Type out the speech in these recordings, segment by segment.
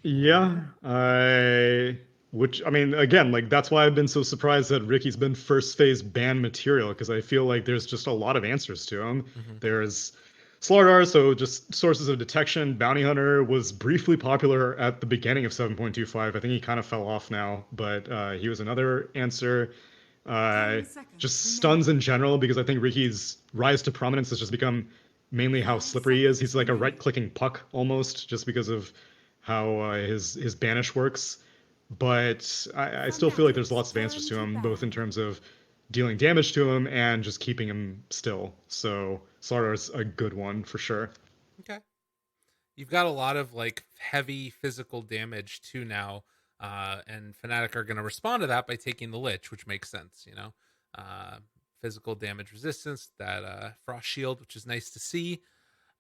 Yeah, which I mean, again, like that's why I've been so surprised that Ricky's been first phase ban material because I feel like there's just a lot of answers to him. Hmm. There's Slardar, so just sources of detection. Bounty Hunter was briefly popular at the beginning of 7.25. I think he kind of fell off now, but he was another answer. Uh, 10 seconds just stuns remaining. in general because I think Ricky's rise to prominence has just become mainly how 5 slippery he is. seconds He's like a remaining. right-clicking puck almost, just because of how his banish works. But I still feel like there's Fnatic's lots of answers turn to to him, both in ban. terms of dealing damage to him and just keeping him still. So Slardar's a good one for sure. Okay. You've got a lot of like heavy physical damage too now, and Fnatic are going to respond to that by taking the Lich, which makes sense. Uh, Physical damage resistance, that frost shield, which is nice to see.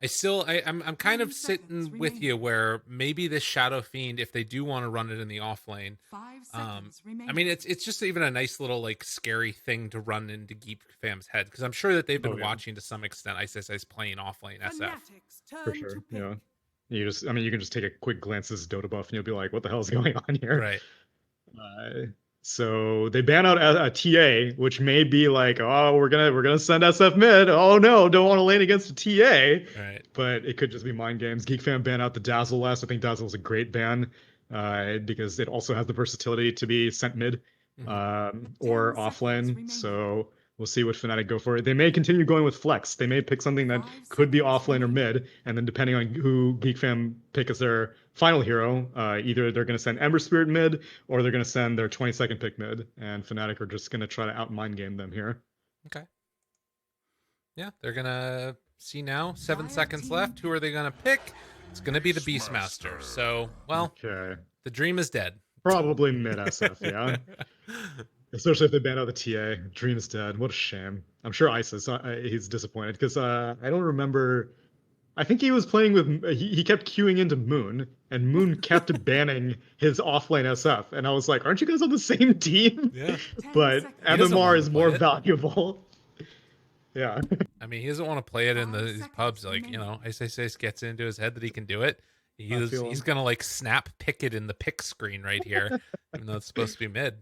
I'm kind of 10 seconds sitting with you remaining. where maybe this Shadow Fiend, if they do want to run it in the off lane, 5 um, seconds I mean remaining. it's just even a nice little like scary thing to run into Geek Fam's head because I'm sure that they've Oh been yeah, watching to some extent ISIS playing off lane SF. Fnatic's for turn to sure. pick. Yeah. You just, I mean, you can just take a quick glance at this Dota buff and you'll be like, what the hell is going on here? Right, Uh, so they ban out a TA, which may be like, oh, we're gonna send SF mid. Oh no, don't want to lane against a TA. right. But it could just be mind games. Geek Fan ban out the Dazzle last. I think Dazzle is a great ban because it also has the versatility to be sent mid Hmm. or 10 seconds offlane. remaining. So we'll see what Fnatic go for. They may continue going with flex. They may pick something that 5 could be seconds offlane or remaining. mid, and then depending on who Geek Fam pick as their final hero, either they're going to send Ember Spirit mid or they're going to send their 22nd pick mid, and Fnatic are just going to try to out mind game them here. Okay. Yeah, they're gonna see now. Seven Dire seconds team left. Who are they gonna pick? It's gonna be the Beastmaster. Beastmaster. So, well, Okay. the dream is dead. Probably mid SF, yeah. Especially if they ban out the TA. Dream is dead. What a shame. I'm sure ISIS, he's disappointed because I don't remember. I think he was playing with. He kept queuing into Moon, and Moon kept banning his offlane SF. And I was like, aren't you guys on the same team? Yeah, 10 But he seconds doesn't MMR want to is remaining. play more it. valuable. Yeah. I mean, he doesn't want to play it in 5 these pubs. seconds Like, remaining. ISIS gets into his head that he can do it. I He's feel gonna like snap pick it in the pick screen right here, even though it's supposed to be mid.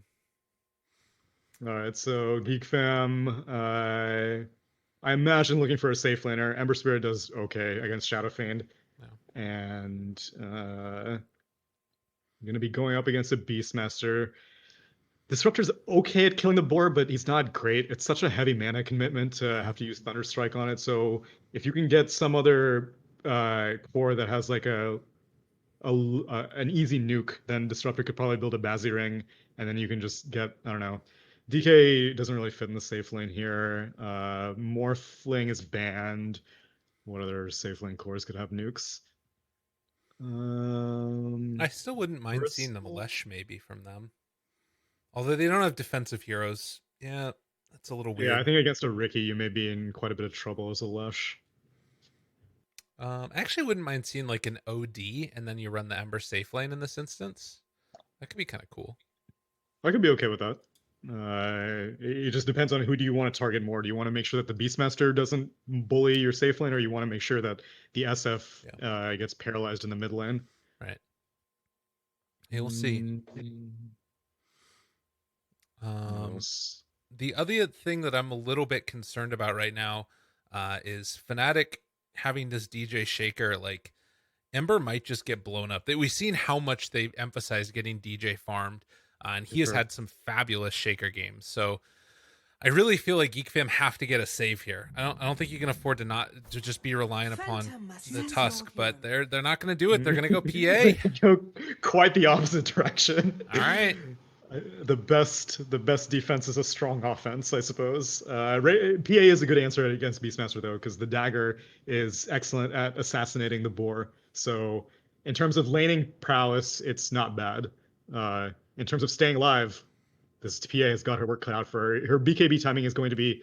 all right. So Geek Fam, I imagine looking for a safe laner. Ember Spirit does okay against Shadow Fiend, No. and I'm gonna be going up against a Beastmaster. Disruptor's okay at killing the board, but he's not great. It's such a heavy mana commitment to Yeah. have to use Thunderstrike on it. So if you can get some other core that has like an easy nuke, then Disruptor could probably build a Bazzi ring, and then you can just get, I don't know. DK doesn't really fit in the safe lane here. Morphling is banned. What other safe lane cores could have nukes? I still wouldn't mind seeing the Bristle. Malesh maybe from them. Although they don't have defensive heroes. Yeah, that's a little Yeah, I weird. think against a Ricky, you may be in quite a bit of trouble as a Lush. I actually wouldn't mind seeing like an OD and then you run the Ember safe lane in this instance. That could be kind of cool. I could be okay with that. It just depends on who do you want to target more. Do you want to make sure that the Beastmaster doesn't bully your safe lane, or you want to make sure that the SF Yeah, gets paralyzed in the mid lane? right. Hey, we'll see. Mm, what Um, else? the other thing that I'm a little bit concerned about right now is Fnatic having this DJ Shaker. Like Ember might just get blown up. We've seen how much they emphasize getting DJ farmed, and For he has sure. had some fabulous Shaker games. So I really feel like Geek Fam have to get a save here. I don't think you can afford to not to just be relying upon Phantom must the choose your Tusk, hero. but they're not going to do it. They're going to go They PA. could go quite the opposite direction. All right. The best defense is a strong offense, I suppose. PA is a good answer against Beastmaster though, because the dagger is excellent at assassinating the boar. So in terms of laning prowess, it's not bad. In terms of staying alive, this PA has got her work cut out for her. Her BKB timing is going to be,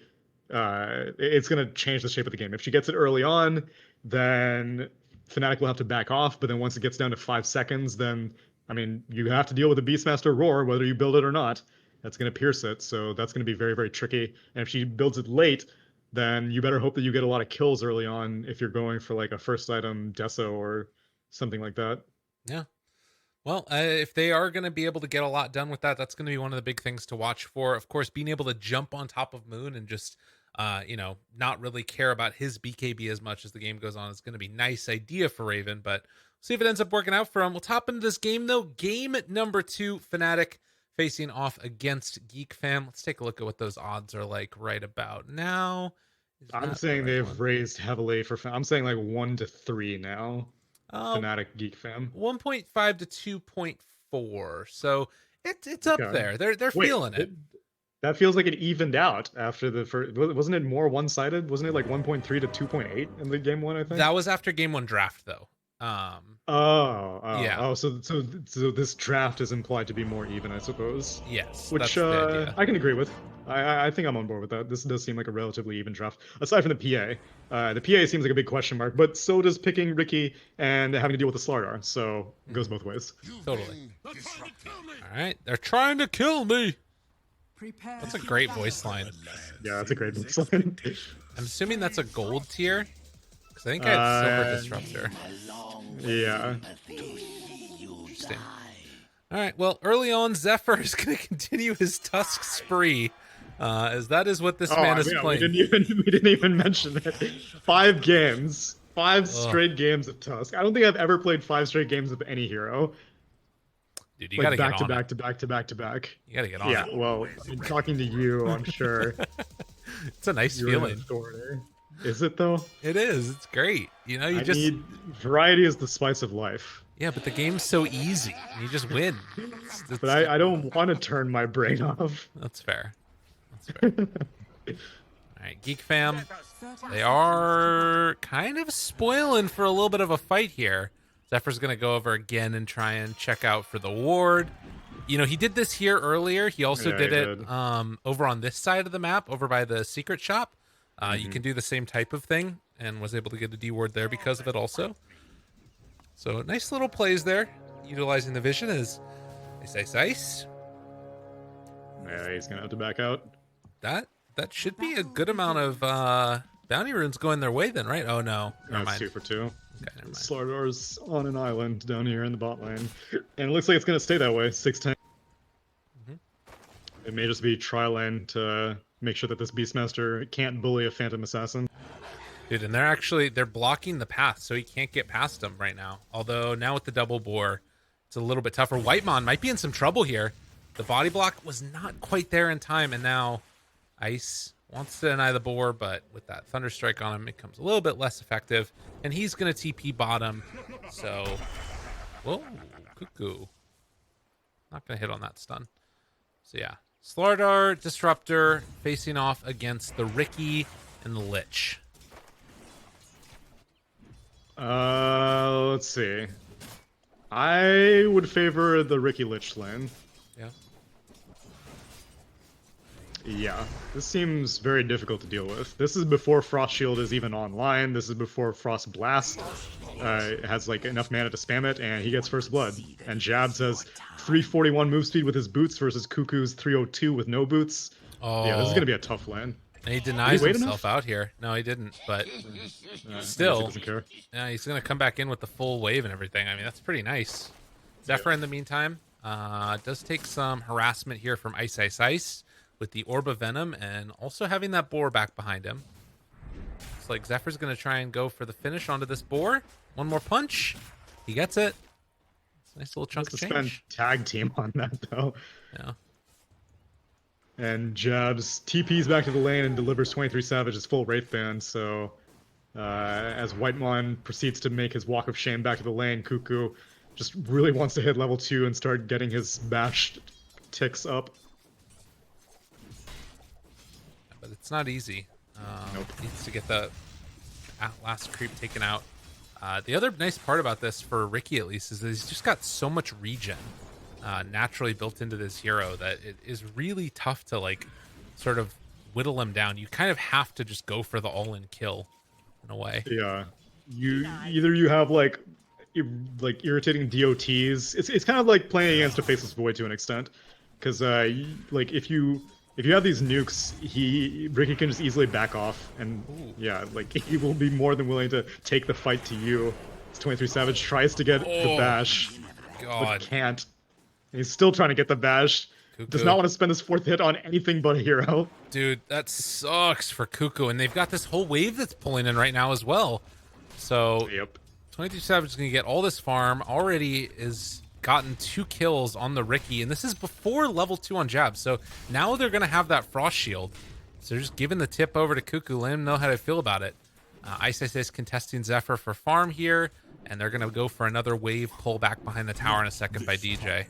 it's going to change the shape of the game. If she gets it early on, then Fnatic will have to back off. But then once it gets down to 5 seconds, then I mean, you have to deal with the Beastmaster roar, whether you build it or not. That's going to pierce it. So that's going to be very, very tricky. And if she builds it late, then you better hope that you get a lot of kills early on if you're going for like a first item Deso or something like that. Yeah. Well, if they are going to be able to get a lot done with that, that's going to be one of the big things to watch for. Of course, being able to jump on top of Moon and just, not really care about his BKB as much as the game goes on is going to be nice idea for Raven, but see if it ends up working out for him. We'll top into this game though. Game number 2, Fnatic facing off against Geek Fam. Let's take a look at what those odds are like right about now. I'm saying they've raised heavily for. I'm saying like 1-3 now. Fnatic Geek Fam 1.5 to 2.4. So it's up there. They're feeling it. That feels like it evened out after the first. Wasn't it more one-sided? Wasn't it like 1.3 to 2.8 in the game 1? I think that was after game 1 draft though. Yeah. So this draft is implied to be more even, I suppose. Yes, which I can agree with. I think I'm on board with that. This does seem like a relatively even draft, aside from the PA. The PA seems like a big question mark, but so does picking Ricky and having to deal with the Slardar. So it goes both ways. Totally. All right, they're trying to kill me. Prepare. That's a great voice line. Yeah, that's a great voice line. I'm assuming that's a gold tier. Because I think I had Silver Disruptor. Yeah. Interesting. All right, well, early on, Zephyr is going to continue his Tusk spree, as that is what this man is playing. We didn't even mention it. 5 games. 5 straight games of Tusk. I don't think I've ever played 5 straight games of any hero. Dude, you gotta get on back to back. You gotta get on Yeah, well, I'm talking to you, I'm sure. It's a nice feeling. Is it though? It is. It's great. You know, variety is the spice of life. Yeah, but the game's so easy. You just win. But I don't want to turn my brain off. That's fair. All right, Geek Fam. They are kind of spoiling for a little bit of a fight here. Zephyr's going to go over again and try and check out for the ward. You know, he did this here earlier. He also did it over on this side of the map, over by the secret shop. You can do the same type of thing, and was able to get a D ward there because of it also. So nice little plays there, utilizing the vision as ice. Yeah, he's going to have to back out. That should be a good amount of bounty runes going their way then, right? Oh no, never mind. 2 for 2. Okay, never mind. Slardar's on an island down here in the bot lane. And it looks like it's going to stay that way, 6-10. It may just be tri lane to make sure that this Beastmaster can't bully a Phantom Assassin. Dude, and they're blocking the path, so he can't get past them right now. Although now with the double boar, it's a little bit tougher. Whitemon might be in some trouble here. The body block was not quite there in time, and now Ice wants to deny the boar, but with that Thunderstrike on him, it becomes a little bit less effective. And he's going to TP bottom, so... Whoa, cuckoo. Not going to hit on that stun. So yeah, Slardar, Disruptor, facing off against the Ricky and the Lich. Let's see. I would favor the Ricky Lich lane. Yeah. Yeah, this seems very difficult to deal with. This is before Frost Shield is even online. This is before Frost Blast has like enough mana to spam it, and he gets first blood. And Jabs has 341 move speed with his boots versus Cuckoo's 302 with no boots. Oh. Yeah, this is gonna be a tough lane. And he denies himself out here. No, he didn't, but still, he doesn't care. Yeah, he's going to come back in with the full wave and everything. I mean, that's pretty nice. Zephyr, in the meantime, does take some harassment here from Ice with the Orb of Venom and also having that boar back behind him. Looks like Zephyr's going to try and go for the finish onto this boar. One more punch. He gets it. It's a nice little chunk of change. Tag team on that, though. Yeah. And Jabs TPs back to the lane and delivers 23 Savage's full Wraith Band, so as Whitemon proceeds to make his walk of shame back to the lane, Cuckoo just really wants to hit level 2 and start getting his bash ticks up. But it's not easy. Nope. Needs to get the last creep taken out. The other nice part about this, for Ricky at least, is that he's just got so much regen naturally built into this hero that it is really tough to like sort of whittle him down. You kind of have to just go for the all-in kill in a way. Yeah, you have like irritating DOTs. It's kind of like playing against a Faceless Void to an extent, because like if you have these nukes, Ricky can just easily back off, and yeah, like he will be more than willing to take the fight to you. It's 23 Savage tries to get the bash. but God. can't. He's still trying to get the bash. Does Cuckoo. not want to spend his 4th hit on anything but a hero. Dude, that sucks for Cuckoo. And they've got this whole wave that's pulling in right now as well. So Yep. 23 Savage is going to get all this farm. Already is gotten 2 kills on the Ricky. And this is before level 2 on Jab. So now they're going to have that Frost Shield. So they're just giving the tip over to Cuckoo. Let him know how to feel about it. Ice is contesting Zephyr for farm here. And they're going to go for another wave pull back behind the tower in a second by DJ.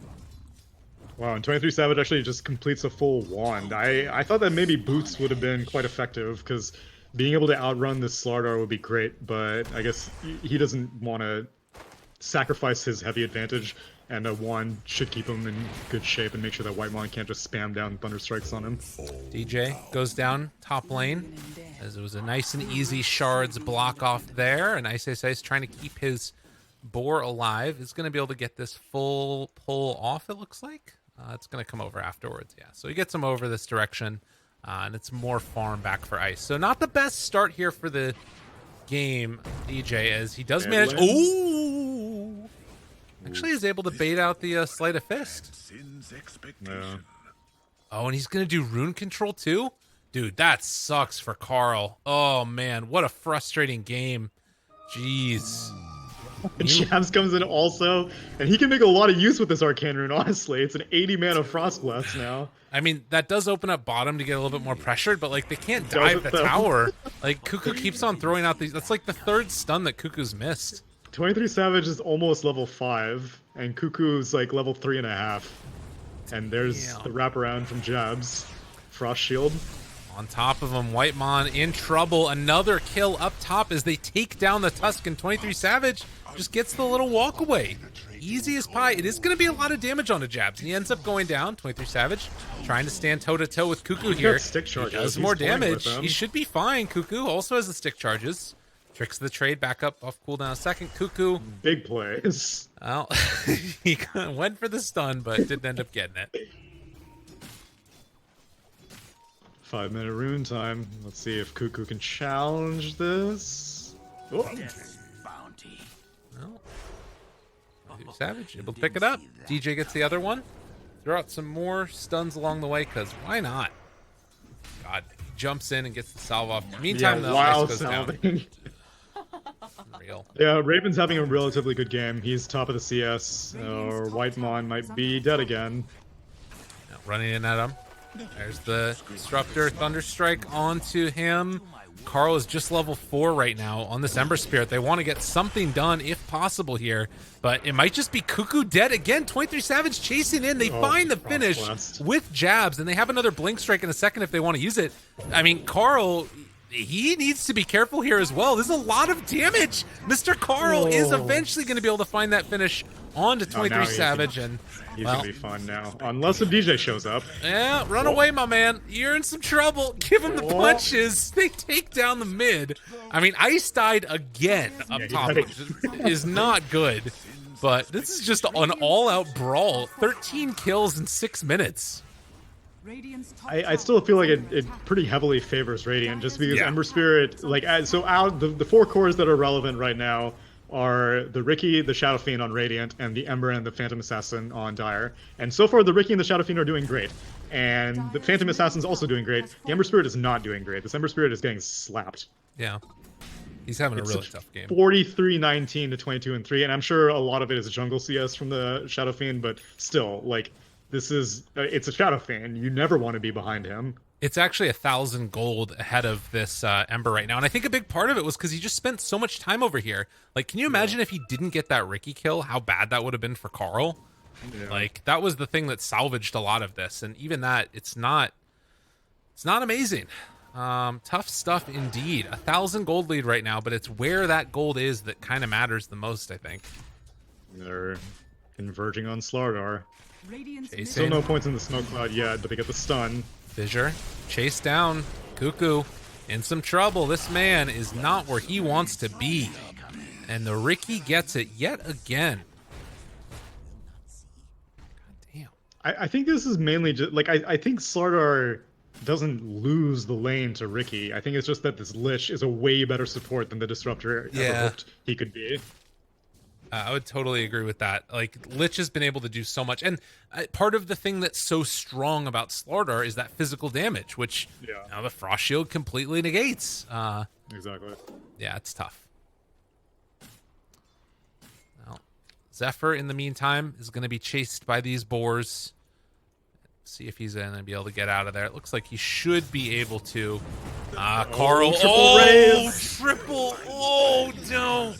Wow, and 23 Savage actually just completes a full wand. I thought that maybe boots would have been quite effective, because being able to outrun this Slardar would be great, but I guess he doesn't want to sacrifice his heavy advantage, and a wand should keep him in good shape and make sure that Whitemon can't just spam down Thunder Strikes on him. DJ goes down top lane, as it was a nice and easy shards block off there, and Ice is trying to keep his boar alive. Is going to be able to get this full pull off, it looks like. It's going to come over afterwards, yeah. So he gets him over this direction, and it's more farm back for Ice. So not the best start here for the game, DJ, as he does manage... Ooh! Actually is able to bait out the Sleight of Fist. Yeah. Oh, and he's going to do rune control too? Dude, that sucks for Carl. Oh, man, what a frustrating game. Jeez. And Shams comes in also, and he can make a lot of use with this Arcane Rune, honestly. It's an 80 mana Frost Blast now. I mean, that does open up bottom to get a little bit more pressured, but, like, they can't dive the tower. Like, Cuckoo keeps on throwing out these... That's, like, the 3rd stun that Cuckoo's missed. 23 Savage is almost level 5, and Cuckoo's, like, level 3.5. And there's the wraparound from Jabs. Frost Shield. On top of him, Whitemon in trouble. Another kill up top as they take down the Tuscan. 23 Savage just gets the little walk away. Easy as pie. It is going to be a lot of damage on the Jabs. He ends up going down. 23 Savage trying to stand toe-to-toe with Cuckoo here. Stick charges. He does more damage. He should be fine. Cuckoo also has the stick charges. Tricks the trade back up off cooldown a second. Cuckoo. Big plays. Well, he went for the stun, but didn't end up getting it. 5-minute rune time. Let's see if Cuckoo can challenge this. Oh. Well, Savage able to pick it up. DJ gets the other one. Throw out some more stuns along the way, because why not? God, he jumps in and gets the salve off. Meantime, yeah, though, wild Ice goes salving. down. Real. Yeah, Raven's having a relatively good game. He's top of the CS, or Whitemon might be dead again. Now, running in at him. There's the Disruptor Thunderstrike onto him. Carl is just level 4 right now on this Ember Spirit. They want to get something done if possible here, but it might just be Cuckoo dead again. 23 Savage chasing in. They find the finish with Jabs, and they have another Blink Strike in a second if they want to use it. I mean, Carl, he needs to be careful here as well. There's a lot of damage. Mr. Carl is eventually going to be able to find that finish onto 23 Savage, and he's gonna be fine now, unless a DJ shows up. Yeah, run away, my man. You're in some trouble. Give him the punches. They take down the mid. I mean, Ice died again up top, which is not good. But this is just an all-out brawl. 13 kills in 6 minutes. I still feel like it pretty heavily favors Radiant, just because Ember Spirit, like, the 4 cores that are relevant right now are the Riki, the Shadow Fiend on Radiant, and the Ember and the Phantom Assassin on Dire. And so far, the Riki and the Shadow Fiend are doing great. And the Phantom Assassin's also doing great. The Ember Spirit is not doing great. This Ember Spirit is getting slapped. Yeah. He's having a really tough game. 43-19 to 22-3, and I'm sure a lot of it is jungle CS from the Shadow Fiend, but still, like, this is... it's a Shadow Fiend. You never want to be behind him. It's actually 1,000 gold ahead of this Ember right now. And I think a big part of it was because he just spent so much time over here. Like, can you imagine if he didn't get that Riki kill, how bad that would have been for Carl? Yeah. Like, that was the thing that salvaged a lot of this. And even that, it's not amazing. Tough stuff indeed. 1,000 gold lead right now, but it's where that gold is that kind of matters the most, I think. They're converging on Slardar. Chasing. Still no points in the smoke cloud yet, but they get the stun. Fissure, chase down. Cuckoo in some trouble. This man is not where he wants to be. And the Riki gets it yet again. God damn. I think this is mainly just, like, I think Slardar doesn't lose the lane to Riki. I think it's just that this Lich is a way better support than the Disruptor ever hoped he could be. I would totally agree with that. Like, Lich has been able to do so much. And part of the thing that's so strong about Slardar is that physical damage, which the Frost Shield completely negates. Exactly. Yeah, it's tough. Well, Zephyr, in the meantime, is going to be chased by these boars. See if he's going to be able to get out of there. It looks like he should be able to. Carl. Triple raise. Triple. Oh, no.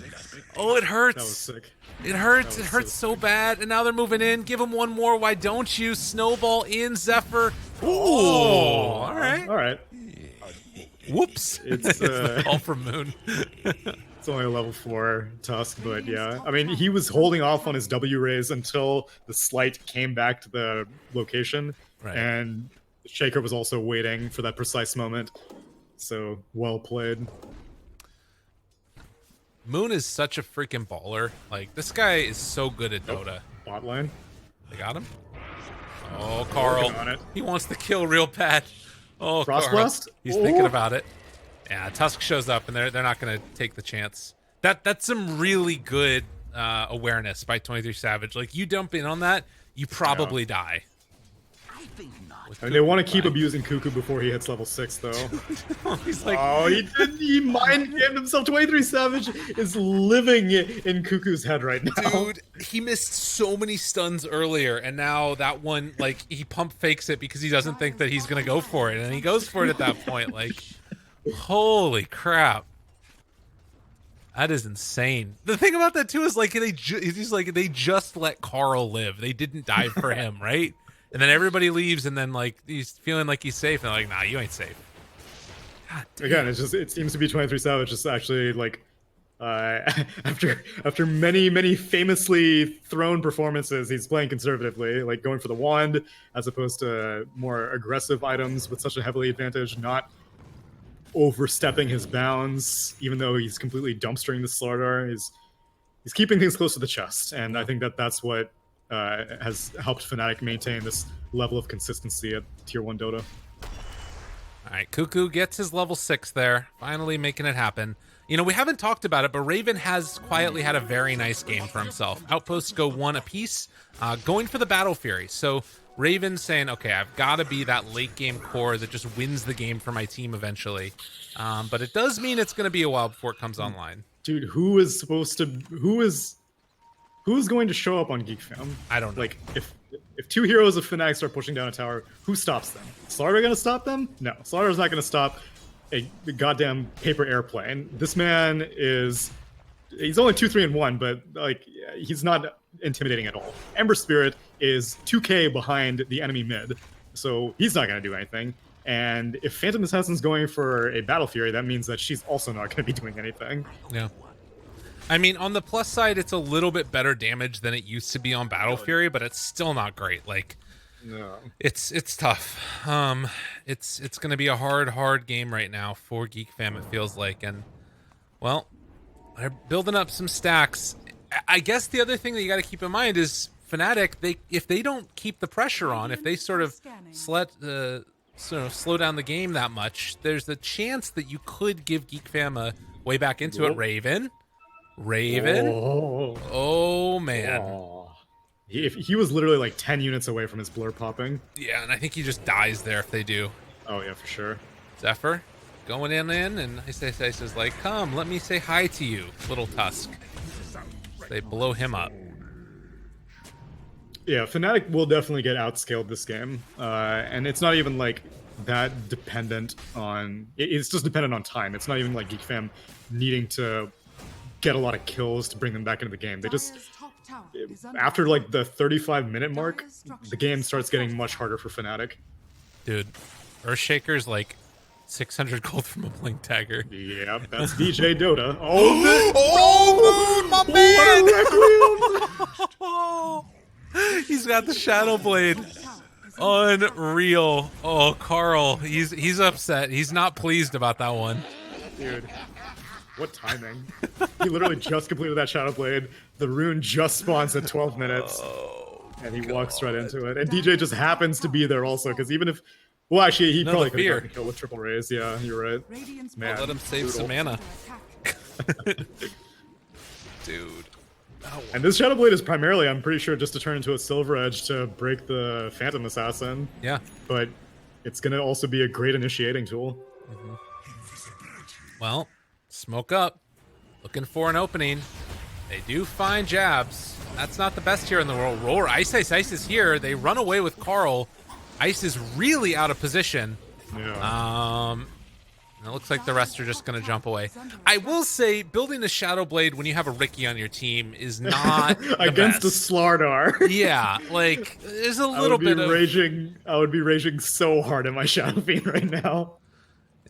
Oh, it hurts. That was sick. It hurts. It hurts so bad. And now they're moving in. Give him one more. Why don't you? Snowball in Zephyr. Ooh. All right. All right. Whoops. It's the call from Moon. It's only a level 4 Tusk, but yeah. I mean, he was holding off on his W raise until the Slight came back to the location. Right. And Shaker was also waiting for that precise moment. So, well played. Moon is such a freaking baller. Like, this guy is so good at Dota. Bot lane. They got him? Oh, Carl. On it. He wants to kill real bad. Oh, Frost Carl. Blast? He's thinking about it. Yeah, Tusk shows up, and they're not going to take the chance. That's some really good awareness by 23 Savage. Like, you dump in on that, you probably die. And they want to keep abusing Cuckoo before he hits level 6, though. He's like, oh, he mind gamed himself. 23 Savage is living in Cuckoo's head right now. dude, he missed so many stuns earlier, and now that one, like, he pump fakes it because he doesn't think that he's gonna go for it, and he goes for it at that point. Like, holy crap, that is insane. The thing about that too is like they just let Carl live. They didn't die for him, right? And then everybody leaves, and then like he's feeling like he's safe, and they're like, nah, you ain't safe. Again, it seems to be 23 Savage just actually like after many famously thrown performances, he's playing conservatively, like going for the wand as opposed to more aggressive items with such a heavily advantage, not overstepping his bounds, even though he's completely dumpstering the Slardar. He's keeping things close to the chest, and I think that's what has helped Fnatic maintain this level of consistency at Tier 1 Dota. All right, Cuckoo gets his level 6 there, finally making it happen. You know, we haven't talked about it, but Raven has quietly had a very nice game for himself. Outposts go 1 apiece, going for the Battle Fury. So Raven saying, okay, I've got to be that late game core that just wins the game for my team eventually. But it does mean it's going to be a while before it comes online. Dude, who is going to show up on Geek Fam? I don't know. Like, if 2 heroes of Fnatic start pushing down a tower, who stops them? Slardar gonna stop them? No, Slardar's not gonna stop a goddamn paper airplane. This man he's only 2-3-1, but like he's not intimidating at all. Ember Spirit is 2k behind the enemy mid, so he's not gonna do anything. And if Phantom Assassin's going for a Battle Fury, that means that she's also not gonna be doing anything. Yeah. I mean, on the plus side, it's a little bit better damage than it used to be on Battle Fury, but it's still not great. Like, no, it's tough. It's going to be a hard game right now for Geek Fam, it feels like. And, well, they're building up some stacks. I guess the other thing that you got to keep in mind is Fnatic, if they don't keep the pressure on, if they sort of slow down the game that much, there's a chance that you could give Geek Fam a way back into it. Raven. Oh man. Oh. He was literally like 10 units away from his blur popping. Yeah, and I think he just dies there if they do. Oh yeah, for sure. Zephyr going in, and he says like, come, let me say hi to you, little Tusk. They blow him up. Yeah, Fnatic will definitely get outscaled this game. And it's not even like that dependent on... It's just dependent on time. It's not even like Geek Fam needing to get a lot of kills to bring them back into the game. They just... After like the 35-minute mark, the game starts getting much harder for Fnatic. Dude, Earthshaker's like 600 gold from a Blink Dagger. Yeah, that's DJ Dota. Oh, my man! He's got the Shadow Blade. Unreal. Oh, Carl, he's upset. He's not pleased about that one. Dude, what timing. He literally just completed that Shadow Blade. The rune just spawns at 12 minutes. And he walks right into it. And DJ just happens to be there also, because even if... Well, actually, he probably could have gotten killed with triple raise. Yeah, you're right. Man, let him save some mana. Dude. Oh, And this Shadow Blade is primarily, I'm pretty sure, just to turn into a Silver Edge to break the Phantom Assassin. yeah. But it's going to also be a great initiating tool. Well, smoke up. Looking for an opening. They do find jabs. That's not the best here in the world. Roar, Ice is here. They run away with Carl. Ice is really out of position. Yeah. And it looks like the rest are just going to jump away. I will say, building a Shadow Blade when you have a Ricky on your team is not Against the a best. Slardar. Yeah, like there's a little bit of I would be raging so hard at my Shadow Fiend right now.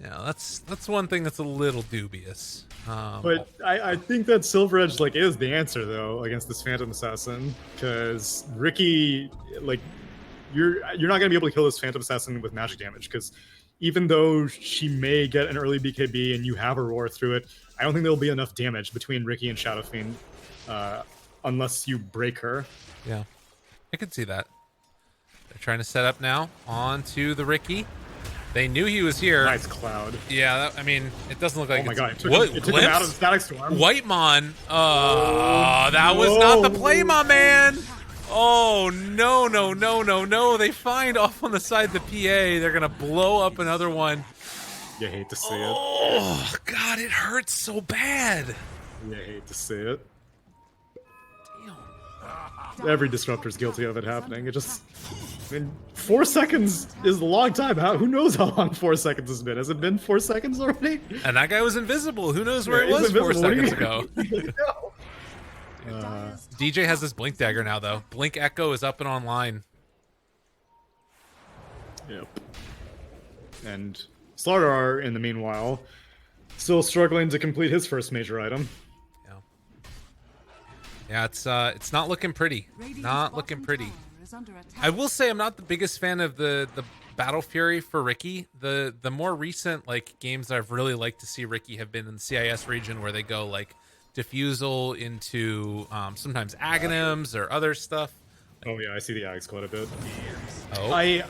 yeah. That's one thing that's a little dubious. But I think that Silver Edge is the answer though against this Phantom Assassin, because Ricky, you're not gonna be able to kill this Phantom Assassin with magic damage, because even though she may get an early BKB and you have a roar through it, I don't think there'll be enough damage between Ricky and Shadow Fiend unless you break her. Yeah, I could see that. They're trying to set up now onto the Ricky. They knew he was here. Nice cloud. Yeah, I mean, it doesn't look like. Oh my it's, god! What? It took him out of the Static Storm. Whitemon. Oh, that was not the play, my man. Oh no! They find off on the side the PA. They're gonna blow up another one. You hate to see Oh god, it hurts so bad. it. You hate to see it. Damn. Every disruptor's guilty of it happening. It just, 4 seconds is a long time. Who knows how long 4 seconds has been? Has it been 4 seconds already? And that guy was invisible. Who knows where Yeah, he was he's 4 invisible. seconds ago? DJ has this blink dagger now, though. Blink Echo is up and online. Yep. And Slardar, in the meanwhile, still struggling to complete his first major item. Yeah, it's not looking pretty. Not looking pretty. I will say I'm not the biggest fan of the Battle Fury for Ricky. The more recent games that I've really liked to see Ricky have been in the CIS region, where they go diffusal into sometimes Aghanims or other stuff. Oh yeah, I see the Ags quite a bit. Oh, I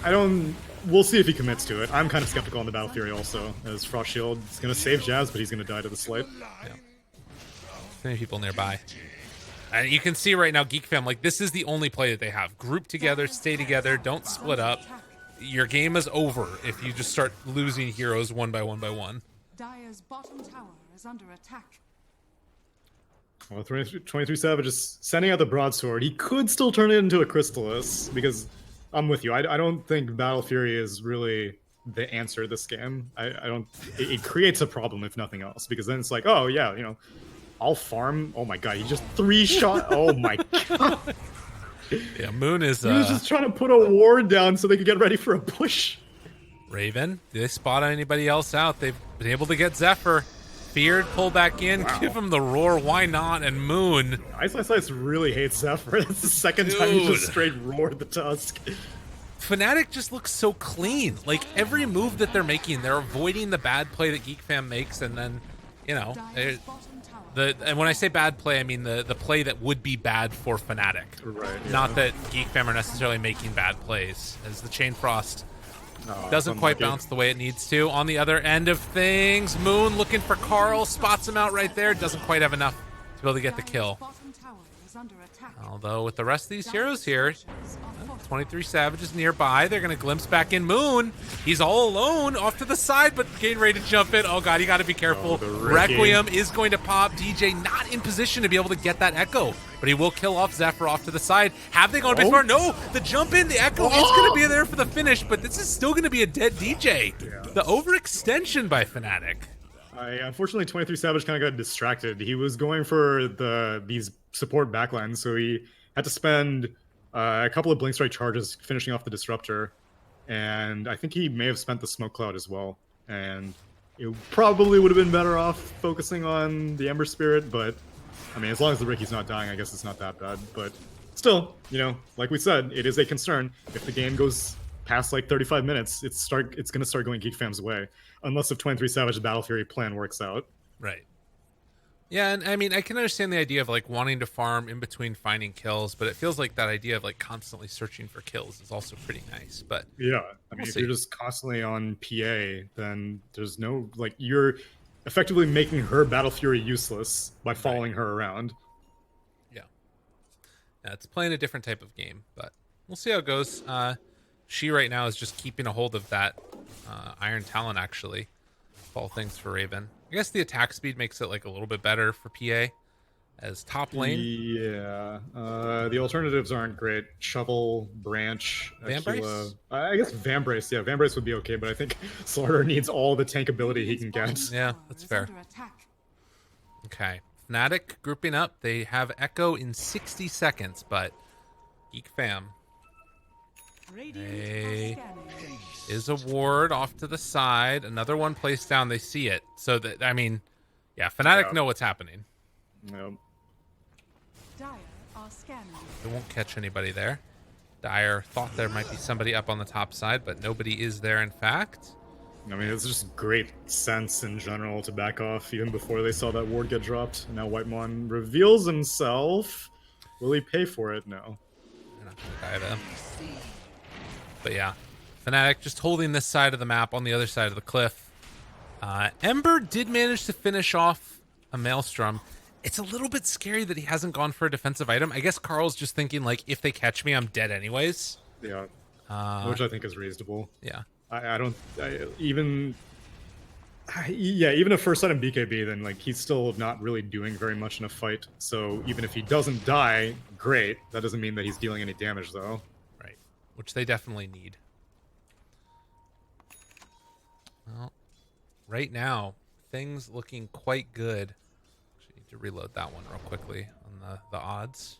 don't. We'll see if he commits to it. I'm kind of skeptical on the Battle Fury also, as Frost Shield is going to save Jazz, but he's going to die to the Slate. yeah. Too many people nearby. And you can see right now, Geek Fam, this is the only play that they have. Group together, stay together, don't split up. Your game is over if you just start losing heroes one by one by one. Dire's bottom tower is under attack. Well, 23 Savage is sending out the broadsword. He could still turn it into a Crystallis, because I'm with you. I don't think Battle Fury is really the answer to this game. I don't. It creates a problem if nothing else, because then it's oh yeah, I'll farm. Oh my god, he just 3-shot. Oh my god. Yeah, Moon is. He was just trying to put a ward down so they could get ready for a push. Raven. Do they spot anybody else out? They've been able to get Zephyr. Feared, pull back in, Wow. give him the roar. Why not? And Moon. Ice really hates Zephyr. That's the second time he just Dude. straight roared the Tusk. Fnatic just looks so clean. Every move that they're making, they're avoiding the bad play that Geek Fam makes, and then, Dire's bottom tower. and when I say bad play, I mean the play that would be bad for Fnatic. Right. Yeah. Not that Geek Fam are necessarily making bad plays, as the Chain Frost Oh, doesn't quite unlucky. bounce the way it needs to. On the other end of things, Moon looking for Carl, spots him out right there, doesn't quite have enough to be able to get the kill. Bottom tower is under attack. Although with the rest of these heroes here, 23 Savages nearby, they're going to glimpse back in Moon. He's all alone off to the side, but getting ready to jump in. Oh god, you got to be careful. Oh, the Ricky. Requiem is going to pop. DJ not in position to be able to get that Echo, but he will kill off Zephyr off to the side. Have they gone a bit Oh. far? No, the jump in, the Echo is going to be there for the finish, but this is still going to be a dead DJ. Yeah. The overextension by Fnatic. Unfortunately, 23 Savage kind of got distracted. He was going for these support backlines, so he had to spend a couple of Blink Strike charges finishing off the Disruptor, and I think he may have spent the Smoke Cloud as well. And it probably would have been better off focusing on the Ember Spirit, but I mean, as long as the Ricky's not dying, I guess it's not that bad. But still, like we said, it is a concern. If the game goes past 35 minutes, it's going to start going Geek Fam's way, unless if 23 Savage Battle Fury plan works out. Right. Yeah, and I mean, I can understand the idea of wanting to farm in between finding kills, but it feels like that idea of constantly searching for kills is also pretty nice. But Yeah, I mean, We'll if see. you're just constantly on PA, then there's no you're effectively making her Battle Fury useless by following her around. Yeah, it's playing a different type of game, but we'll see how it goes. She right now is just keeping a hold of that Iron Talon, actually. Of all things for Raven. I guess the attack speed makes it like a little bit better for PA as top lane. Yeah. The alternatives aren't great. Shovel, Branch, Aquila. Vambrace? I guess Vambrace. Yeah, Vambrace would be okay, but I think Slaughter needs all the tank ability he can get. Yeah, that's fair. Okay. Fnatic grouping up. They have Echo in 60 seconds, but Geek fam. Hey, is a ward off to the side. Another one placed down. They see it. So that, I mean, yeah, Fnatic know what's happening. Yep. They won't catch anybody there. Dire thought there might be somebody up on the top side, but nobody is there in fact. I mean, it's just great sense in general to back off even before they saw that ward get dropped. Now Whitemon reveals himself. Will he pay for it? No. They're not gonna die though. But yeah, Fnatic just holding this side of the map on the other side of the cliff. Ember did manage to finish off a Maelstrom. It's a little bit scary that he hasn't gone for a defensive item. I guess Carl's just thinking, like, if they catch me, I'm dead anyways. Yeah. Which I think is reasonable. Yeah. Even a first item BKB, then like he's still not really doing very much in a fight. So even if he doesn't die, great. That doesn't mean that he's dealing any damage though. Right. Which they definitely need. Well, right now, things looking quite good. Actually, need to reload that one real quickly on the odds.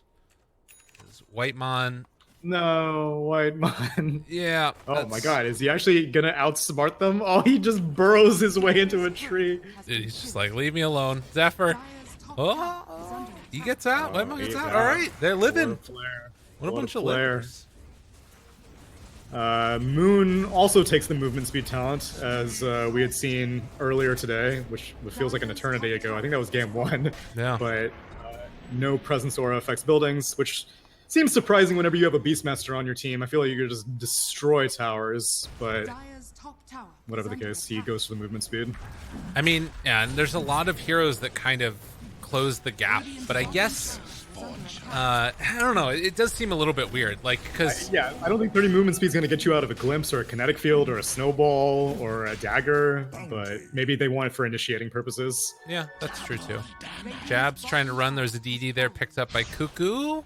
Is Whitemon. No, Whitemon. Yeah. Oh my god, is he actually gonna outsmart them? Oh, he just burrows his way into a tree. Dude, he's just like, leave me alone. Zephyr. Oh, he gets out. Whitemon gets out. All right, they're living. What a bunch of livers. Moon also takes the movement speed talent, as we had seen earlier today, which feels like an eternity ago. I think that was game 1. Yeah. But no presence aura affects buildings, which seems surprising whenever you have a Beastmaster on your team. I feel like you could just destroy towers, but whatever the case, he goes for the movement speed. I mean, yeah, and there's a lot of heroes that kind of close the gap, but I guess... I don't know. It does seem a little bit weird, like because I don't think 30 movement speed is going to get you out of a glimpse or a kinetic field or a snowball or a dagger, but maybe they want it for initiating purposes. Yeah, that's true too. Jabs trying to run. There's a DD there picked up by Cuckoo.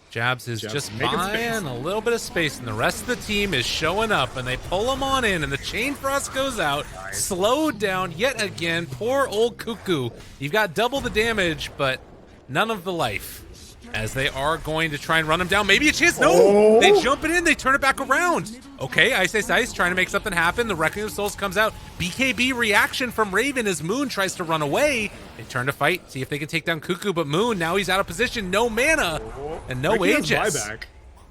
Jabs is just buying a little bit of space, and the rest of the team is showing up, and they pull him on in, and the chain frost goes out. Nice. Slowed down yet again. Poor old Cuckoo. You've got double the damage, but none of the life. As they are going to try and run him down. Maybe a chance. No! They jump it in. They turn it back around. Okay, Ice trying to make something happen. The Reckoning of Souls comes out. BKB reaction from Raven as Moon tries to run away. They turn to fight, see if they can take down Cuckoo, but Moon, now he's out of position. No mana and no Aegis. Buyback,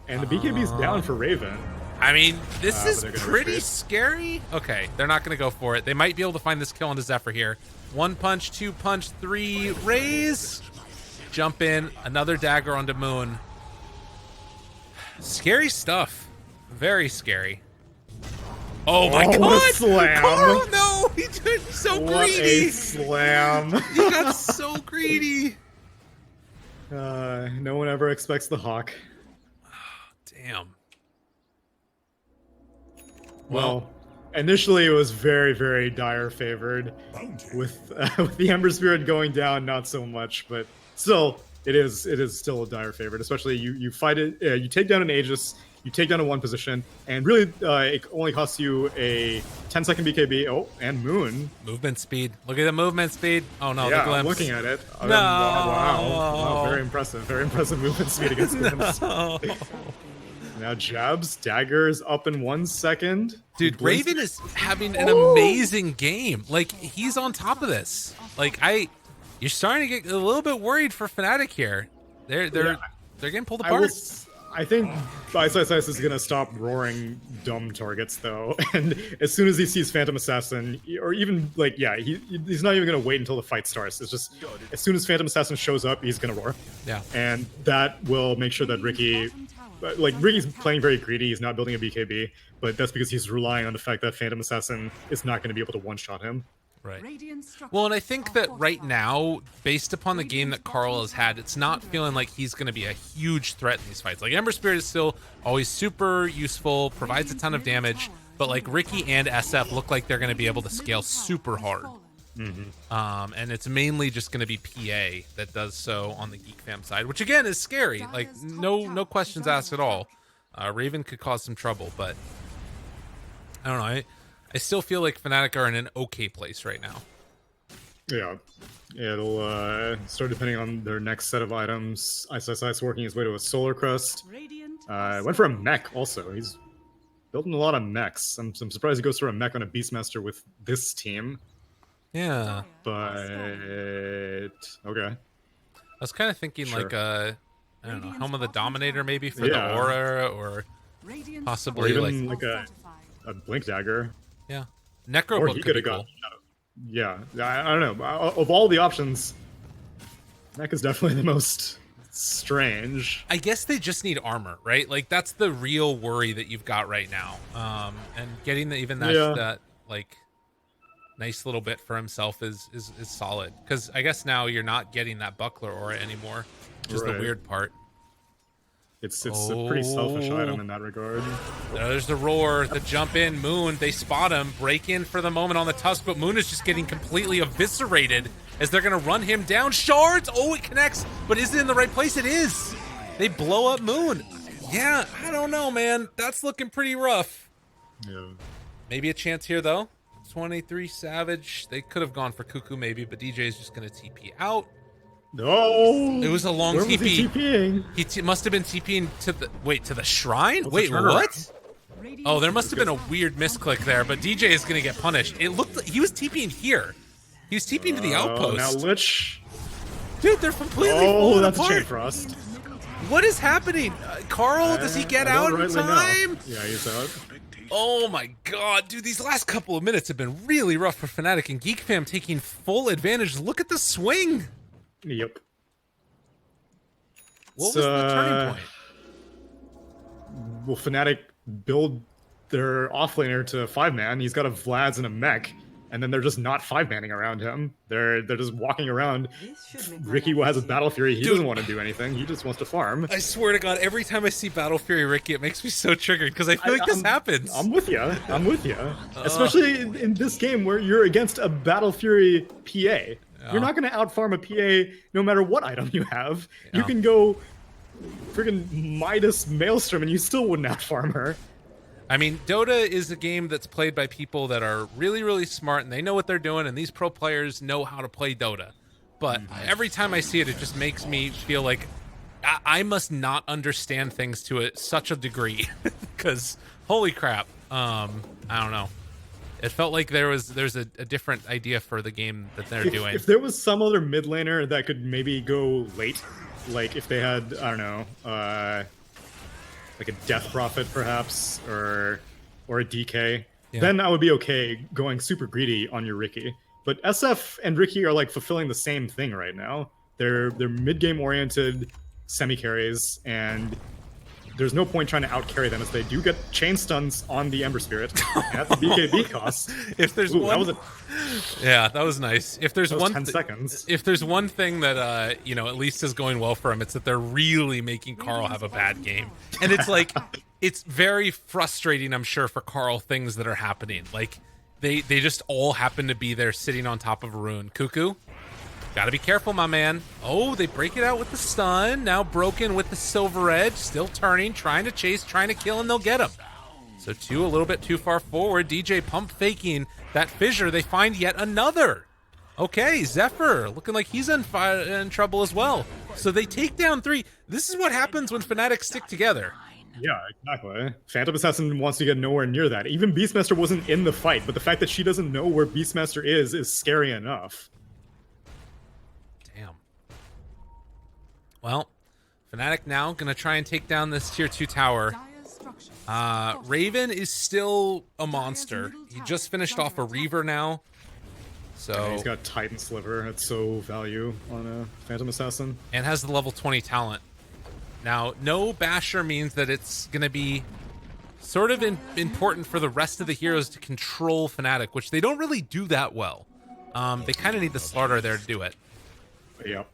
and the BKB's down for Raven. I mean, this is pretty scary. Okay, they're not going to go for it. They might be able to find this kill onto Zephyr here. 1 punch, 2 punch, 3 raise. Jump in, another dagger onto Moon. Scary stuff. Very scary. Oh my god! What a slam! Carl, no! He did so greedy! What a slam! He got so greedy! No one ever expects the Hawk. Damn. Well, initially it was very, very Dire favored. With the Ember Spirit going down, not so much, but still, it is still a Dire favorite. Especially you fight it, you take down an Aegis, you take down a 1 position, and really it only costs you a 10-second BKB. Oh, and Moon. Movement speed. Look at the movement speed. Oh no, yeah, the glimpse. I'm looking at it. No. Wow, very impressive. Very impressive movement speed against glimpse. No. Now Jabs, daggers up in 1 second. Dude, Raven is having an amazing game. Like, he's on top of this. Like, you're starting to get a little bit worried for Fnatic here. They're getting pulled apart. I think Ice is going to stop roaring dumb targets, though. And as soon as he sees Phantom Assassin, or even, like, he's not even going to wait until the fight starts. It's just, as soon as Phantom Assassin shows up, he's going to roar. Yeah. And that will make sure that Ricky's playing very greedy. He's not building a BKB, but that's because he's relying on the fact that Phantom Assassin is not going to be able to one-shot him. Right. Radiant Well, and I structures think are that right fortified. now, based upon the game that Carl has had, it's not feeling like he's going to be a huge threat in these fights. Like, Ember Spirit is still always super useful, provides a ton of damage, but like Ricky and SF look like they're going to be able to scale super hard. And it's mainly just going to be PA that does so on the Geek Fam side, which again is scary. Like, no questions asked at all. Raven could cause some trouble, but I don't know. I still feel like Fnatic are in an okay place right now. Yeah. It'll start depending on their next set of items. ISI's working his way to a Solar Crest. Radiant Went for a mech also. He's building a lot of mechs. I'm surprised he goes for a mech on a Beastmaster with this team. Yeah. But okay. I was kind of thinking Sure. like I don't know, Helm of the Dominator maybe for Yeah. the aura, or Radiant possibly Or like even like a Blink Dagger. yeah, Necro Or Book he could could be have cool. got. Yeah, I don't know. Of all the options, mech is definitely the most strange. I guess they just need armor, right? Like that's the real worry that you've got right now. And getting that like nice little bit for himself is solid, because I guess now you're not getting that buckler aura anymore, which is the Right. weird part. It's a pretty selfish item in that regard. There's the roar, the jump in, Moon, they spot him, break in for the moment on the Tusk, but Moon is just getting completely eviscerated as they're going to run him down. Shards! Oh, it connects, but is it in the right place? It is! They blow up Moon. Yeah, I don't know, man. That's looking pretty rough. Yeah. Maybe a chance here, though. 23 Savage. They could have gone for Cuckoo, maybe, but DJ is just going to TP out. No! It was a long Where was he TP. TPing? He must have been TPing to the shrine? What's Wait, the turnaround? what? Oh, there must have been a weird misclick there, but DJ is going to get punished. It looked like he was TPing here. He was TPing to the Now outpost. Lich. Dude, they're completely Oh, falling that's a apart. Chain Frost. What is happening? Carl, does he get I out don't in rightly know. time? Yeah, he's out. Oh my god, dude, these last couple of minutes have been really rough for Fnatic, and Geek Fam taking full advantage. Look at the swing. Yep. What was the turning point? Will Fnatic build their offlaner to 5-man? He's got a Vlad's and a mech, and then they're just not 5-manning around him. They're just walking around. Ricky has a Battle Fury. He doesn't want to do anything. He just wants to farm. I swear to God, every time I see Battle Fury Ricky, it makes me so triggered, because I feel like this happens. I'm with you. Especially in this game where you're against a Battle Fury PA. You're not going to outfarm a PA no matter what item you have. You can go friggin' Midas Maelstrom and you still wouldn't outfarm her. I mean, Dota is a game that's played by people that are really, really smart, and they know what they're doing, and these pro players know how to play Dota. But every time I see it, it just makes me feel like I must not understand things to such a degree, because holy crap, I don't know. It felt like there's a different idea for the game that they're doing. If there was some other mid laner that could maybe go late, like if they had, I don't know, like a Death Prophet perhaps, or a DK, then I would be okay going super greedy on your Ricky. But SF and Ricky are like fulfilling the same thing right now. They're mid game oriented semi carries, and there's no point trying to out carry them as they do get chain stuns on the Ember Spirit at the BKB cost. If there's that was nice. If there's 10 seconds. If there's one thing that at least is going well for him, it's that they're really making Carl have a bad game. And it's like it's very frustrating, I'm sure, for Carl, things that are happening. Like they just all happen to be there sitting on top of a rune. Cuckoo, gotta be careful, my man. Oh, they break it out with the stun. Now broken with the silver edge. Still turning, trying to chase, trying to kill, and they'll get him. So two a little bit too far forward. DJ pump faking that fissure. They find yet another. Okay, Zephyr looking like he's in trouble as well. So they take down 3. This is what happens when Fnatic stick together. Yeah, exactly. Phantom Assassin wants to get nowhere near that. Even Beastmaster wasn't in the fight, but the fact that she doesn't know where Beastmaster is scary enough. Damn. Well, Fnatic now gonna try and take down this tier 2 tower. Raven is still a monster. He just finished off a Reaver now. So Yeah, he's got Titan Sliver. That's so value on a Phantom Assassin. And has the level 20 talent. Now, no Basher means that it's going to be sort of important for the rest of the heroes to control Fnatic, which they don't really do that well. they kind of need the Slardar there to do it. Yep.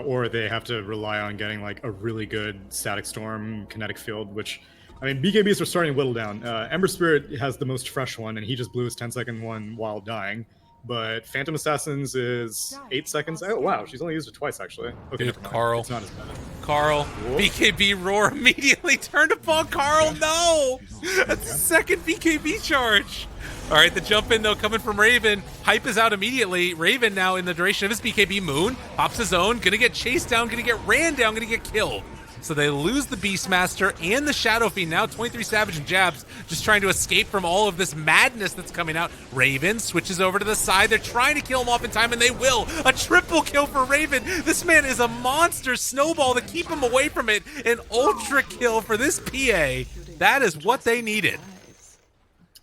Or they have to rely on getting like a really good Static Storm kinetic field, which, I mean, BKBs are starting to whittle down. Ember Spirit has the most fresh one, and he just blew his 10-second one while dying. But Phantom Assassins is 8 seconds. Oh wow, she's only used it twice actually. Okay, dude, never mind. Carl. It's not as bad. Carl, Whoa. BKB roar immediately turned upon Carl. No, that's the second BKB charge. All right, the jump in though coming from Raven. Hype is out immediately. Raven now in the duration of his BKB. Moon pops his own, gonna get chased down, gonna get ran down, gonna get killed. So they lose the Beastmaster and the Shadow Fiend. Now 23 Savage and Jabs just trying to escape from all of this madness that's coming out. Raven switches over to the side. They're trying to kill him off in time, and they will. A triple kill for Raven. This man is a monster snowball to keep him away from it. An ultra kill for this PA. That is what they needed.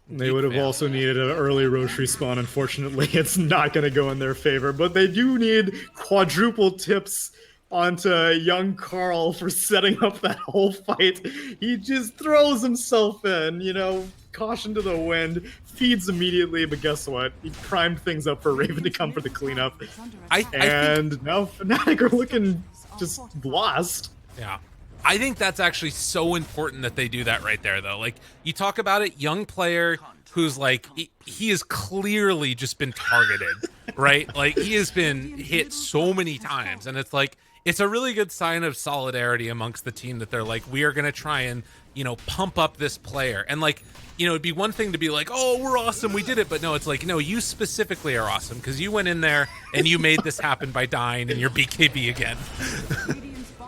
They would have also needed an early Roche respawn. Unfortunately, it's not going to go in their favor, but they do need quadruple tips onto young Carl for setting up that whole fight. He just throws himself in, you know, caution to the wind, feeds immediately, but guess what? He primed things up for Raven to come for the cleanup. And now Fnatic are looking just lost. Yeah. I think that's actually so important that they do that right there, though. Like, you talk about it, young player who's like, he has clearly just been targeted, right? Like, he has been hit so many times, and it's like, it's a really good sign of solidarity amongst the team that they're like, we are going to try and, you know, pump up this player. And like, you know, it'd be one thing to be like, oh, we're awesome, we did it. But no, it's like, no, you specifically are awesome because you went in there and you made this happen by dying in your BKB again.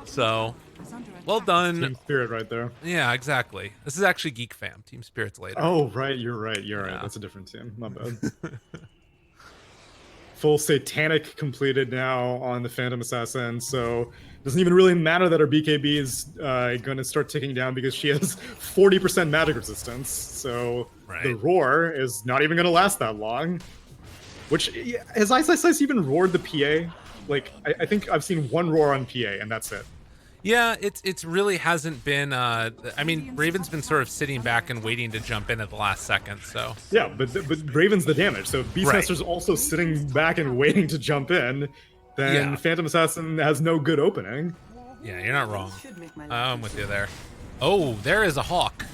So, well done. Team Spirit right there. Yeah, exactly. This is actually Geek Fam. Team Spirit's later. Oh, right. You're right. That's a different team. My bad. Full Satanic completed now on the Phantom Assassin, so it doesn't even really matter that her BKB is going to start ticking down because she has 40% magic resistance, so the roar is not even going to last that long. Which, has Ice even roared the PA? Like, I think I've seen one roar on PA, and that's it. Yeah, it's really hasn't been. I mean, Raven's been sort of sitting back and waiting to jump in at the last second. So yeah, but Raven's the damage. So if Beastmaster's also sitting back and waiting to jump in, then Phantom Assassin has no good opening. Yeah, you're not wrong. I'm with you there. Oh, there is a Hawk.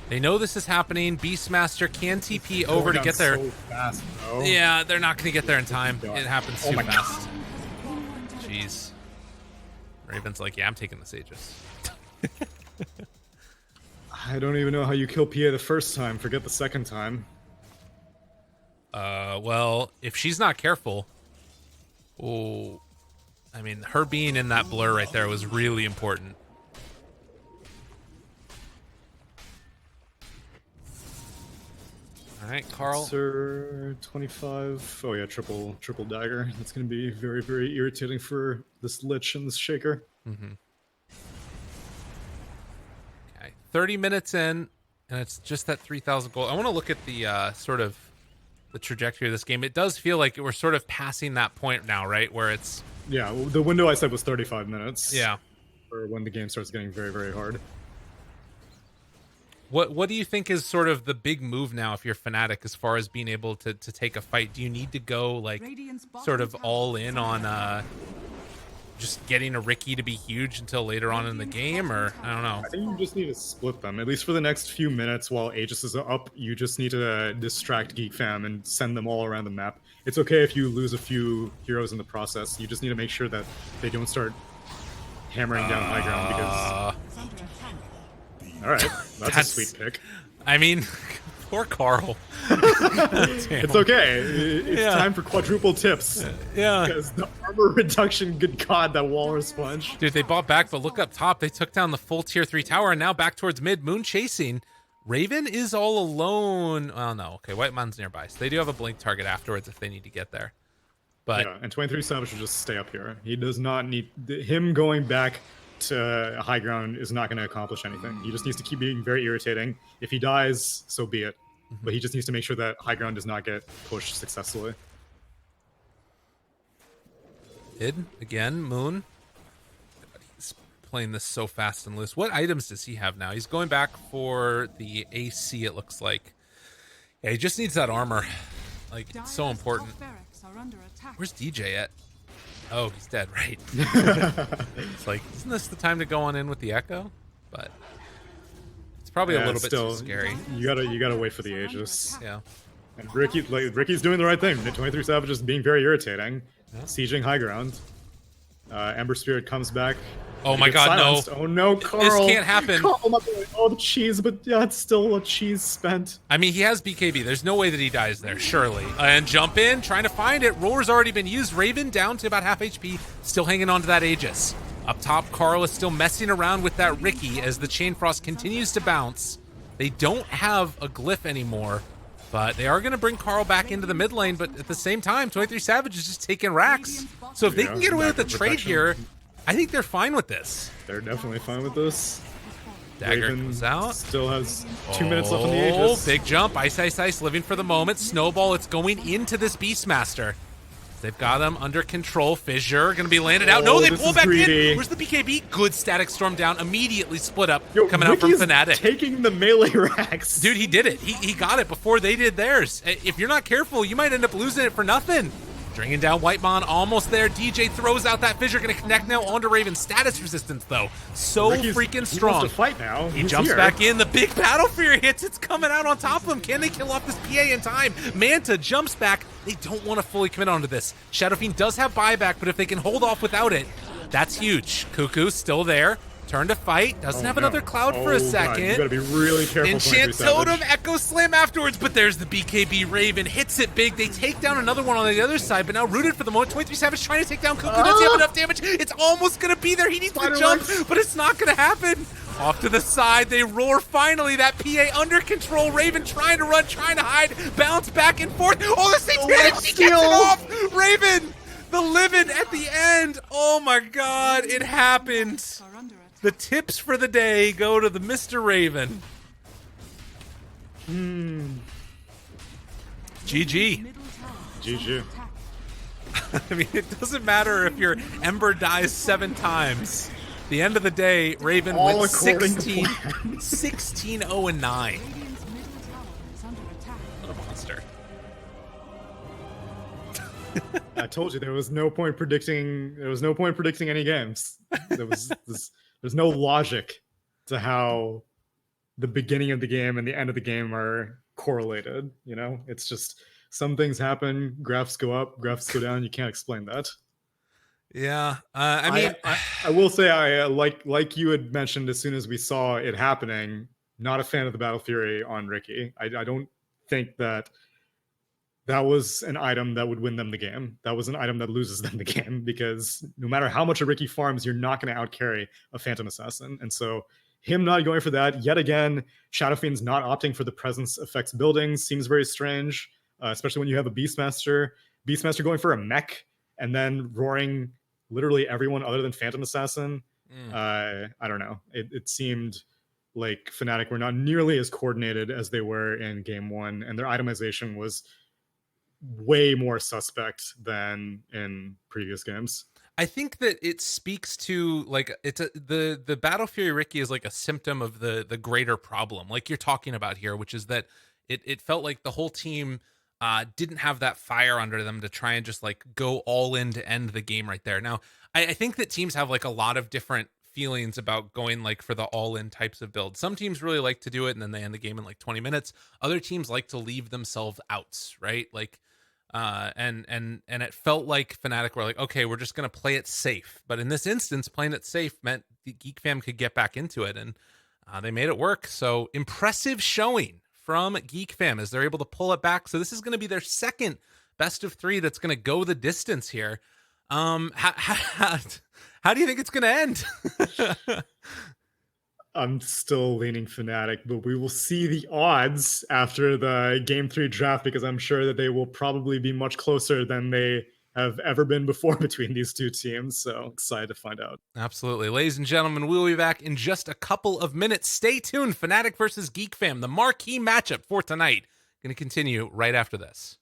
They know this is happening. Beastmaster can TP over to get there. So fast, bro. Yeah, they're not going to get there in time. It happens too fast. God. Jeez. Raven's like, yeah, I'm taking the Sages. I don't even know how you kill PA the first time. Forget the second time. Well, if she's not careful, oh, I mean, her being in that blur right there was really important. All right, Carl. Sir, 25. Oh yeah, triple dagger. That's going to be very, very irritating for this Lich and this Shaker. Mm-hmm. Okay, 30 minutes in, and it's just that 3,000 gold. I want to look at the sort of the trajectory of this game. It does feel like we're sort of passing that point now, right? Where it's... Yeah, the window I said was 35 minutes. Yeah. For when the game starts getting very, very hard. What do you think is sort of the big move now if you're Fnatic as far as being able to take a fight? Do you need to go like sort of all in on just getting a Riki to be huge until later on in the game, or I don't know? I think you just need to split them, at least for the next few minutes while Aegis is up. You just need to distract Geek Fam and send them all around the map. It's okay if you lose a few heroes in the process. You just need to make sure that they don't start hammering down high ground because... All right, that's a sweet pick. I mean, poor Carl. It's okay. It's time for quadruple tips. Yeah. Because the armor reduction, good God, that Walrus Punch. Dude, they bought back, but look up top. They took down the full tier 3 tower and now back towards mid. Moon chasing. Raven is all alone. Oh, no. Okay, White Man's nearby. So they do have a blink target afterwards if they need to get there. But yeah, and 23 Savage should just stay up here. He does not need... Him going back to high ground is not going to accomplish anything. He just needs to keep being very irritating. If he dies, so be it. But he just needs to make sure that high ground does not get pushed successfully. Again, Moon. God, he's playing this so fast and loose. What items does he have now? He's going back for the AC, it looks like. Yeah, he just needs that armor. Like, it's so important. Where's DJ at? Oh, he's dead, right? It's like, isn't this the time to go on in with the Echo? But it's probably a little bit too scary. You gotta wait for the Aegis. Yeah. And Ricky's doing the right thing. 23 Savage is being very irritating. Yeah. Sieging high ground. Ember Spirit comes back. Oh my god, silenced. no. Oh no, Carl. This can't happen. Oh my god. Oh, the cheese, but yeah, it's still a cheese spent. I mean, he has BKB. There's no way that he dies there, surely. And jump in, trying to find it. Roar's already been used. Raven down to about half HP, still hanging on to that Aegis. Up top, Carl is still messing around with that Ricky as the Chain Frost continues to bounce. They don't have a glyph anymore, but they are going to bring Carl back into the mid lane, but at the same time, 23 Savage is just taking racks. So if they can get away with the trade here, I think they're fine with this. They're definitely fine with this. Dagger Raven comes out. Still has 2 minutes left on the Aegis. Big jump. Ice, Ice, Ice living for the moment. Snowball, it's going into this Beastmaster. They've got him under control. Fissure going to be landed out. No, they pull back in. Where's the BKB? Good static storm down. Immediately split up. Coming out from Fnatic. Taking the melee racks. Dude, he did it. He got it before they did theirs. If you're not careful, you might end up losing it for nothing. Bringing down Whitemon, almost there. DJ throws out that Fissure, going to connect now onto Raven. Status resistance, though, so freaking strong. He wants to fight now. He jumps back in. The big Battle Fury hits. It's coming out on top of him. Can they kill off this PA in time? Manta jumps back. They don't want to fully commit onto this. Shadow Fiend does have buyback, but if they can hold off without it, that's huge. Cuckoo's still there. Turn to fight. Doesn't have another cloud for a second. God, you gotta be really careful. Enchant Totem, Echo Slam afterwards, but there's the BKB Raven. Hits it big. They take down another one on the other side, but now rooted for the moment. 23 Savage trying to take down Cuckoo. Does he have enough damage? It's almost gonna be there. He needs to jump, but it's not gonna happen. Off to the side, they roar finally. That PA under control. Raven trying to run, trying to hide. Bounce back and forth. Oh, the same damage. He gets it off. Raven, the living at the end. Oh my god, it happened. The tips for the day go to the Mr. Raven. GG. GG. I mean, it doesn't matter if your Ember dies 7 times. At the end of the day, Raven went 16-0-9. What a monster. I told you there was no point predicting. There was no point predicting any games. There's no logic to how the beginning of the game and the end of the game are correlated. You know, it's just some things happen, graphs go up, graphs go down. You can't explain that. Yeah, I mean, I will say, I like you had mentioned as soon as we saw it happening. Not a fan of the Battle Fury on Ricky. I don't think that was an item that would win them the game. That was an item that loses them the game, because no matter how much a Ricky farms, you're not going to outcarry a Phantom Assassin. And so him not going for that, yet again, Shadow Fiend's not opting for the presence affects buildings seems very strange, especially when you have a Beastmaster going for a mech and then roaring literally everyone other than Phantom Assassin. I don't know. It seemed like Fnatic were not nearly as coordinated as they were in game 1, and their itemization was way more suspect than in previous games. I think that it speaks to, like, the Battle Fury Ricky is like a symptom of the greater problem, like you're talking about here, which is that it felt like the whole team didn't have that fire under them to try and just like go all in to end the game right there. Now, I think that teams have like a lot of different feelings about going like for the all-in types of builds. Some teams really like to do it and then they end the game in like 20 minutes. Other teams like to leave themselves outs, right? Like and it felt like Fnatic were like, okay, we're just going to play it safe. But in this instance, playing it safe meant the Geek fam could get back into it, and they made it work. So impressive showing from Geek fam as they're able to pull it back. So this is going to be their second best of 3 that's going to go the distance here. How do you think it's going to end? I'm still leaning Fnatic, but we will see the odds after the Game 3 draft, because I'm sure that they will probably be much closer than they have ever been before between these two teams. So excited to find out. Absolutely. Ladies and gentlemen, we'll be back in just a couple of minutes. Stay tuned. Fnatic versus Geek fam, the marquee matchup for tonight. Going to continue right after this.